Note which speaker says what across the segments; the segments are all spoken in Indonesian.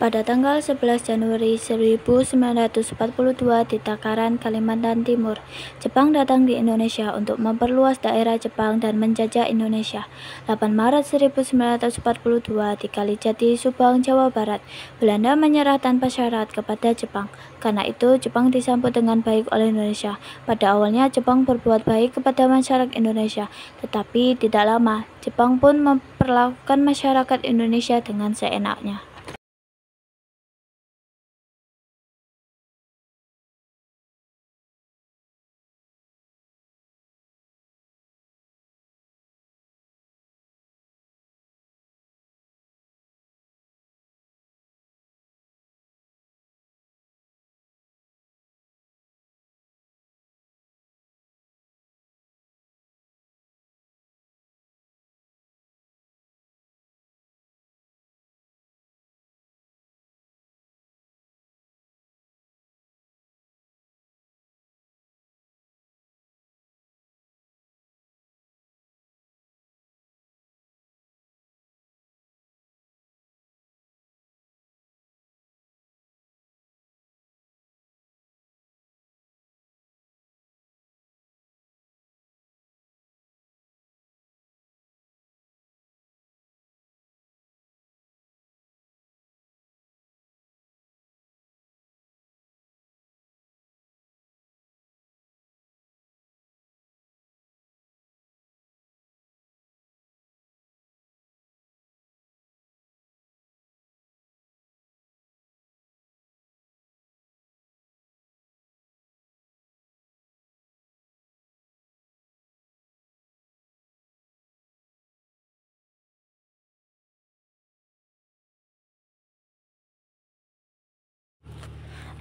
Speaker 1: Pada tanggal 11 Januari 1942 di Takaran, Kalimantan Timur, Jepang datang di Indonesia untuk memperluas daerah Jepang dan menjajah Indonesia. 8 Maret 1942 di Kalijati, Subang, Jawa Barat, Belanda menyerah tanpa syarat kepada Jepang. Karena itu, Jepang disambut dengan baik oleh Indonesia. Pada awalnya, Jepang berbuat baik kepada masyarakat Indonesia, tetapi tidak lama, Jepang pun memperlakukan masyarakat Indonesia dengan seenaknya.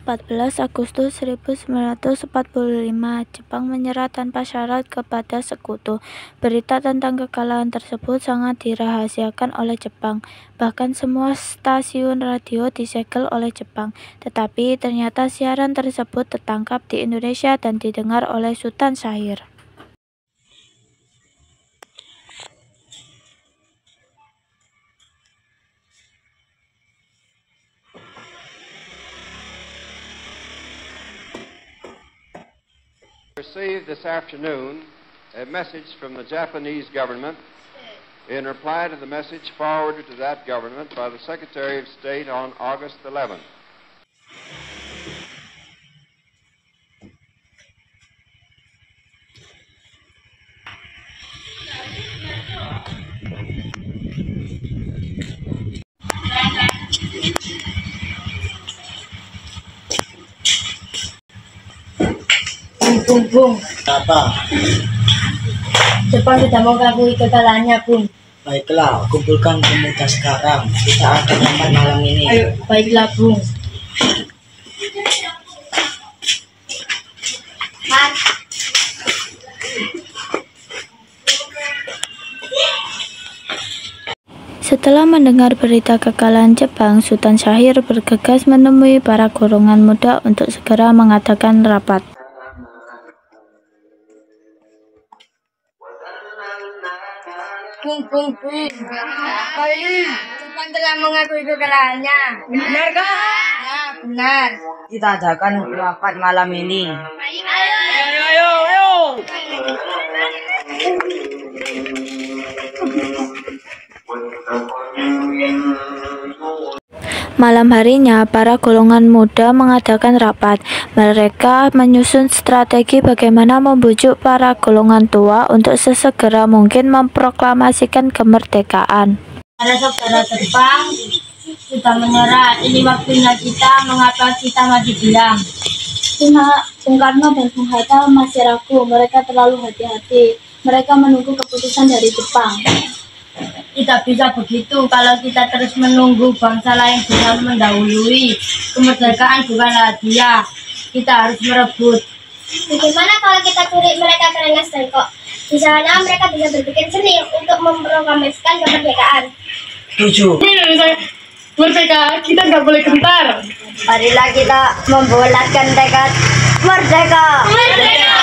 Speaker 1: (14 Agustus 1945) Jepang menyerah tanpa syarat kepada Sekutu. Berita tentang kekalahan tersebut sangat dirahasiakan oleh Jepang. Bahkan semua stasiun radio disegel oleh Jepang. Tetapi ternyata siaran tersebut tertangkap di Indonesia dan didengar oleh Sultan Syahrir.
Speaker 2: Received this afternoon a message from the Japanese government in reply to the message forwarded to that government by the Secretary of State on August 11th.
Speaker 3: Bung.
Speaker 4: Apa?
Speaker 3: Jepang tidak mau mengakui kekalahannya, Bung.
Speaker 4: Baiklah, kumpulkan pemuda sekarang. Kita akan rapat malam ini.
Speaker 3: Ayo, baiklah, Bung.
Speaker 1: Setelah mendengar berita kekalahan Jepang, Sultan Syahrir bergegas menemui para golongan muda untuk segera mengadakan rapat.
Speaker 3: Bung. Apa ini? Jepang telah mengakui kekalahannya. Benarkah? Ya, benar.
Speaker 4: Kita adakan rapat malam ini.
Speaker 3: Ayo.
Speaker 1: Malam harinya, para golongan muda mengadakan rapat. Mereka menyusun strategi bagaimana membujuk para golongan tua untuk sesegera mungkin memproklamasikan kemerdekaan.
Speaker 3: Para saudara Jepang sudah menyerah. Ini waktunya kita. Mengapa kita masih diam?
Speaker 1: Bung Karno dan Bung Hatta masih ragu. Mereka terlalu hati-hati. Mereka menunggu keputusan dari Jepang.
Speaker 3: Tidak bisa begitu. Kalau kita terus menunggu, bangsa lain bisa mendahului. Kemerdekaan bukanlah hadiah. Kita harus merebut.
Speaker 5: Bagaimana kalau kita curi mereka ke Rengas Dengklok? Di sana mereka bisa berpikir seni untuk memproklamasikan kemerdekaan.
Speaker 4: Tujuh.
Speaker 3: Merdeka, kita nggak boleh gentar.
Speaker 5: Marilah kita membulatkan tekad merdeka. Merdeka!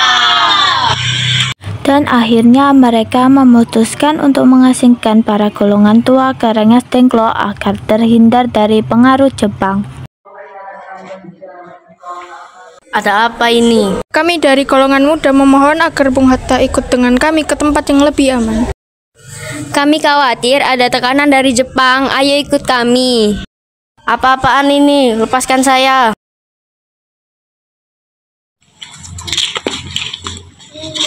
Speaker 1: Dan akhirnya mereka memutuskan untuk mengasingkan para golongan tua ke Rengas Dengklok agar terhindar dari pengaruh Jepang.
Speaker 6: Ada apa ini?
Speaker 7: Kami dari golongan muda memohon agar Bung Hatta ikut dengan kami ke tempat yang lebih aman.
Speaker 6: Kami khawatir ada tekanan dari Jepang. Ayo ikut kami. Apa-apaan ini? Lepaskan saya.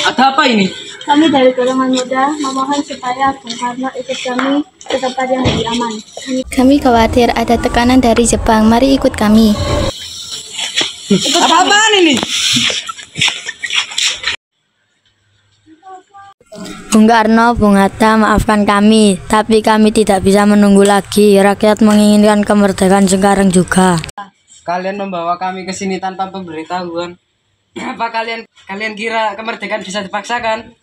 Speaker 4: Ada apa ini?
Speaker 1: Kami dari golongan muda memohon supaya Bung Karno ikut kami ke tempat yang lebih aman.
Speaker 8: Kami khawatir ada tekanan dari Jepang. Mari ikut kami.
Speaker 4: Apa-apaan ini?
Speaker 6: Bung Karno, Bung Hatta, maafkan kami. Tapi kami tidak bisa menunggu lagi. Rakyat menginginkan kemerdekaan sekarang juga.
Speaker 4: Kalian membawa kami ke sini tanpa pemberitahuan. Apa kalian kira kemerdekaan bisa dipaksakan?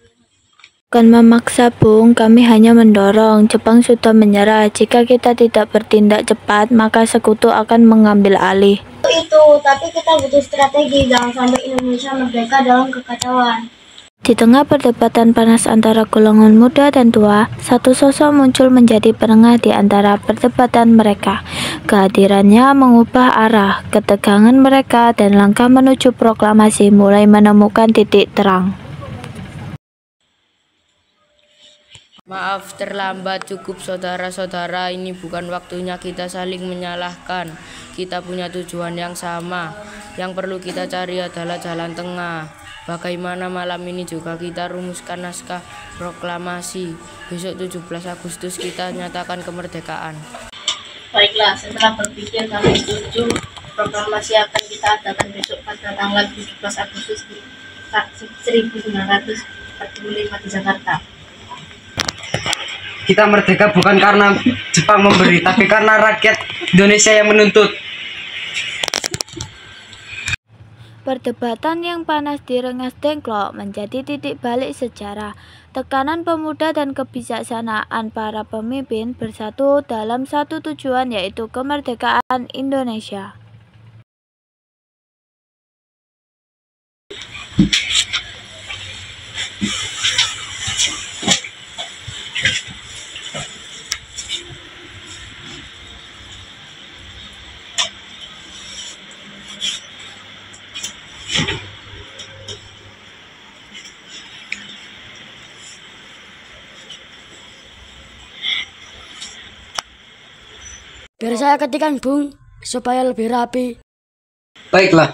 Speaker 1: Bukan memaksa, Bung. Kami hanya mendorong. Jepang sudah menyerah. Jika kita tidak bertindak cepat, maka sekutu akan mengambil alih.
Speaker 5: Tapi kita butuh strategi. Jangan sampai Indonesia merdeka dalam kekacauan.
Speaker 1: Di tengah perdebatan panas antara golongan muda dan tua, satu sosok muncul menjadi penengah di antara perdebatan mereka. Kehadirannya mengubah arah ketegangan mereka dan langkah menuju proklamasi mulai menemukan titik terang.
Speaker 6: Maaf terlambat, cukup saudara-saudara, ini bukan waktunya kita saling menyalahkan. Kita punya tujuan yang sama. Yang perlu kita cari adalah jalan tengah. Bagaimana malam ini juga kita rumuskan naskah proklamasi. Besok 17 Agustus kita nyatakan kemerdekaan.
Speaker 3: Baiklah, setelah berpikir kami setuju. Proklamasi akan kita adakan besok pada tanggal 17 Agustus 1945 di Jakarta.
Speaker 4: Kita merdeka bukan karena Jepang memberi, tapi karena rakyat Indonesia yang menuntut.
Speaker 1: Perdebatan yang panas di Rengas Dengklok menjadi titik balik sejarah. Tekanan pemuda dan kebijaksanaan para pemimpin bersatu dalam satu tujuan, yaitu kemerdekaan Indonesia.
Speaker 6: Biar saya ketikan, Bung, supaya lebih rapi.
Speaker 4: Baiklah.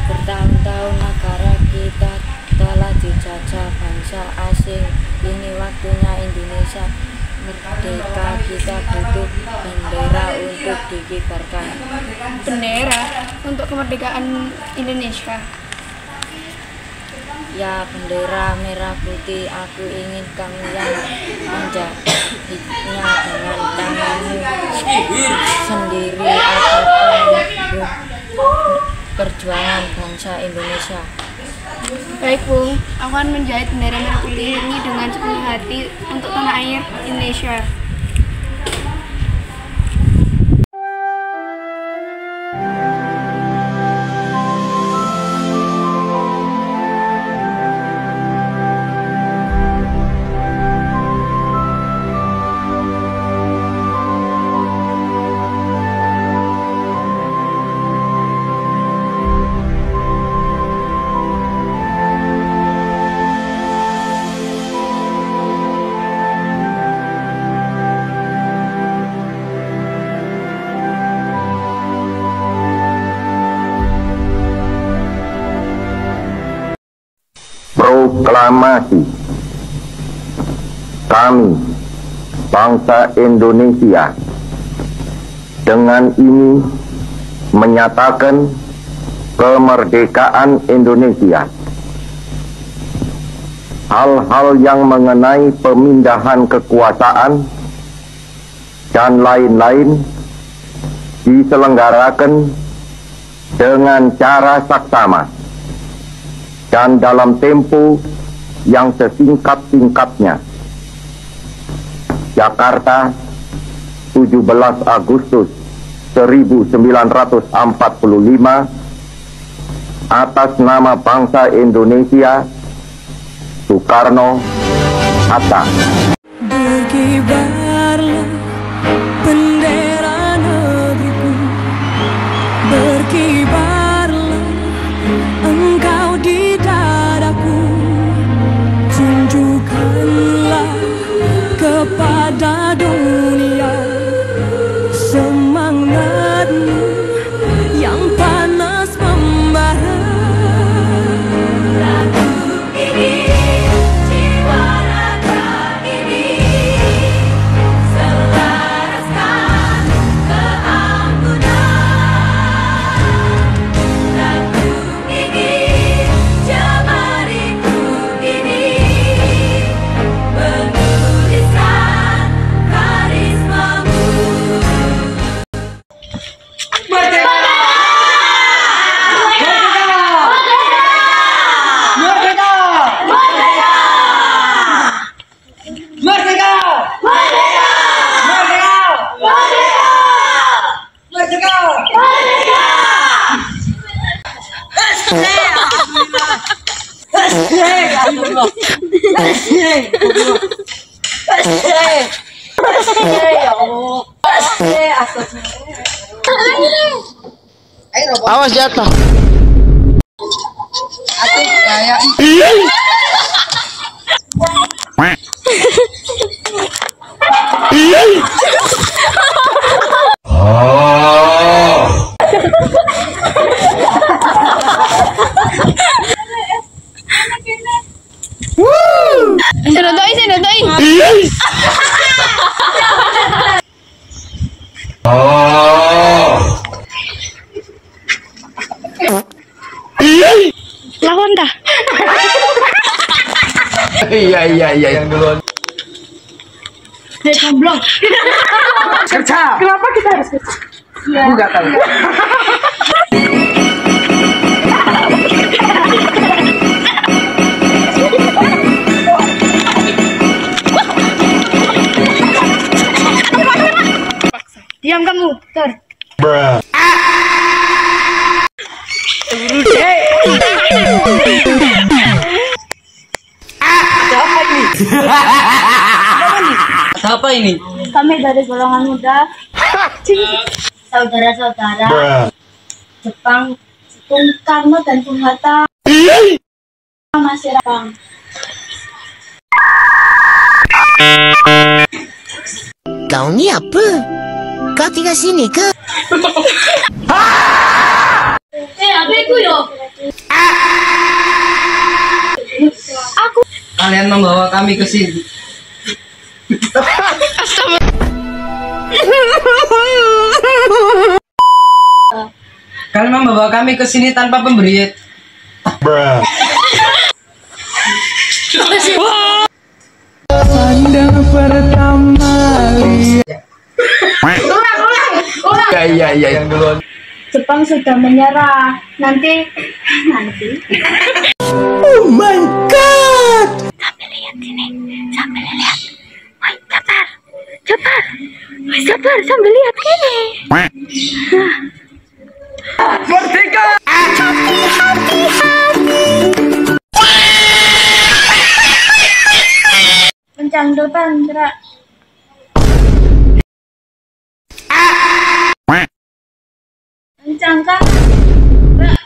Speaker 6: Bertahun-tahun negara kita telah dijajah bangsa asing. Ini waktunya Indonesia merdeka. Kita butuh bendera untuk dikibarkan.
Speaker 7: Bendera untuk kemerdekaan Indonesia.
Speaker 6: Ya, bendera merah putih. Aku ingin kamu yang menjahitnya dengan tanganmu sendiri agar kamu perjuangan bangsa Indonesia.
Speaker 7: Baik Bung, aku akan menjahit bendera merah putih ini dengan sepenuh hati untuk tanah air Indonesia.
Speaker 9: Proklamasi. Kami, bangsa Indonesia, dengan ini menyatakan kemerdekaan Indonesia. Hal-hal yang mengenai pemindahan kekuasaan dan lain-lain diselenggarakan dengan cara saksama dan dalam tempo yang sesingkat-singkatnya. Jakarta, 17 Agustus 1945, atas nama bangsa Indonesia, Soekarno-Hatta.
Speaker 10: Berkibarlah bendera negeriku, berkibarlah engkau di dadaku, tunjukkanlah kepada dunia semangatmu yang panas membara. Lagu ini, jiwa raga ini, selaraskan keanggunan. Lagu ini, jemariku ini, menuliskan karismamu.
Speaker 4: Merdeka! Merdeka! Merdeka! Merdeka! Merdeka! Merdeka!
Speaker 11: Awas jatuh.
Speaker 4: Aku kayak
Speaker 7: Sedotoi. Lawan dah.
Speaker 9: Iya. Yang duluan.
Speaker 7: Camblong.
Speaker 4: kerja.
Speaker 7: Kenapa kita harus kerja?
Speaker 4: Aku nggak tahu.
Speaker 7: Diam kamu, Ter.
Speaker 4: Ada apa ini?
Speaker 3: Kami dari golongan muda, saudara-saudara Jepang, Bung Karno dan Bung Hatta masih Jepang.
Speaker 11: Kau ni apa? Kau tinggal sini ke?
Speaker 3: Adikku yo.
Speaker 4: Kalian membawa kami ke sini. Kalian membawa kami ke sini tanpa pemberian. Pandang pertama lihat.
Speaker 9: Iya. Yang duluan.
Speaker 3: Jepang sudah menyerah. Nanti.
Speaker 11: Oh my god!
Speaker 1: Sambil lihat sini, sambil lihat. Woi, sabar. Woi, sabar, sambil lihat sini.
Speaker 11: Merdeka!
Speaker 3: Kencang depan, gerak. Kencang kan? Gerak.